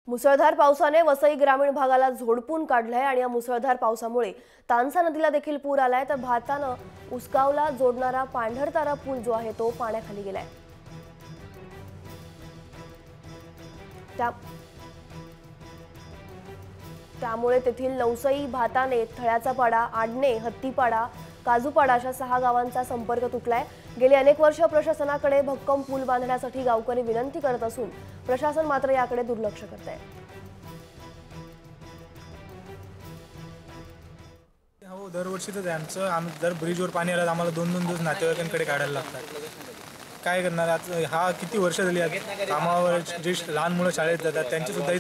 मुसळधार पावसाने वसई ग्रामीण भागाला झोडपून काढलंय आणि या मुसळधार पावसामुळे तानसा नदीला देखील पूर आलाय। तर भातानं उसगावला जोडणारा पांढरतारा पूल जो आहे तो पाण्याखाली गेलाय। त्यामुळे तेथील नवसई, भाताने, थळ्याचा पाडा, आडणे, हत्तीपाडा, काजूपाडा अशा 6 गावांचा संपर्क तुटलाय। गेली अनेक वर्ष प्रशासनाकडे भक्कम पूल बांधण्यासाठी गावकरी विनंती करत असून प्रशासन मात्र याकडे दुर्लक्ष करत आहे। हो, दरवर्षी तर आम्ही दर ब्रिजवर पाणी आलं आम्हाला 2-2 दिवस नातेवाईकांकडे काढायला लागतात। काय करणार आज हा किती वर्ष झाली कामावर जे लहान मुलं शाळेत जातात त्यांची सुद्धा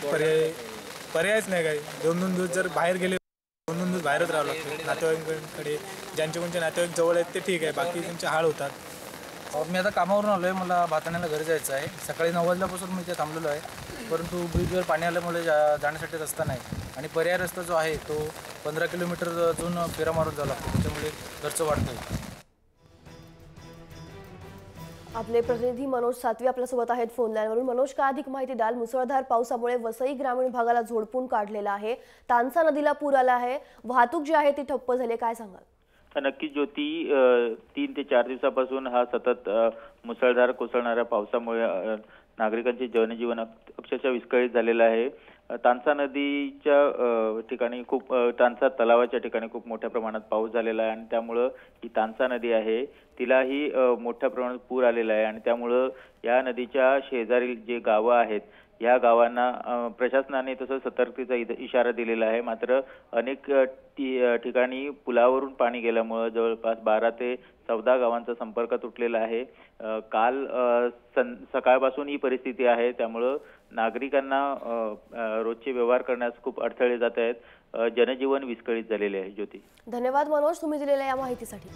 पर्यायच नाही काही। 2-2 दिवस जर बाहेर गेले 2-2 दिवस बाहेरच राहावं लागतं नातेवाईकांकडे। ज्यांचे कोणते नातेवाईक जवळ आहेत ते ठीक आहे, बाकी त्यांचे हाल होतात। मी आता कामावरून आलो आहे, मला भाताण्याला घरी जायचं आहे। सकाळी 9 वाजल्यापासून मी इथे थांबलेलो आहे, परंतु ब्रिजवर पाणी आल्यामुळे जाण्यासाठी रस्ता नाही आणि पर्याय रस्ता जो आहे तो 15 किलोमीटर अजून फेरा मारून जावं लागतो, त्याच्यामुळे खर्च वाढतो। आपले प्रतिनिधी मनोज सातवी आपल्यासोबत आहेत फोन लाईनवरून। मनोज, का अधिक माहिती द्याल? मुसळधार पावसामुळे वसई ग्रामीण भागाला झोडपून काढलेला आहे, तानसा नदीला पूर आला आहे, वाहतूक जी आहे ती ठप्प झाली, काय सांगाल? नक्कीच ज्योती, 3 ते 4 दिवसापासून हा सतत मुसळधार कोसळणाऱ्या पावसामुळे नागरिकांचे जनजीवन अक्षरशः विस्कळीत झालेलं आहे। तानसा नदीच्या ठिकाणी तानसा तलावाच्या ठिकाणी खूप मोठ्या प्रमाणात पाऊस झालेला आहे आणि त्यामुळे ही तानसा नदी आहे तिलाही मोठ्या प्रमाणात पूर आलेला आहे आणि त्यामुळे या नदीच्या शेजारील जे गावं आहेत या गावांना प्रशासनाने तसं सतर्कतेचा इशारा दिलेला आहे। मात्र अनेक ठिकाणी पुलावरून पाणी गेल्यामुळे जवळपास 12 ते 14 गावांचा संपर्क तुटलेला आहे। काल सकाळपासून ही परिस्थिती आहे, त्यामुळे नागरिकांना रोजचे व्यवहार करण्यास खूप अडथळे जात आहेत। जनजीवन विस्कळीत झालेले आहे। ज्योती, धन्यवाद मनोज, तुम्ही दिलेल्या या माहितीसाठी।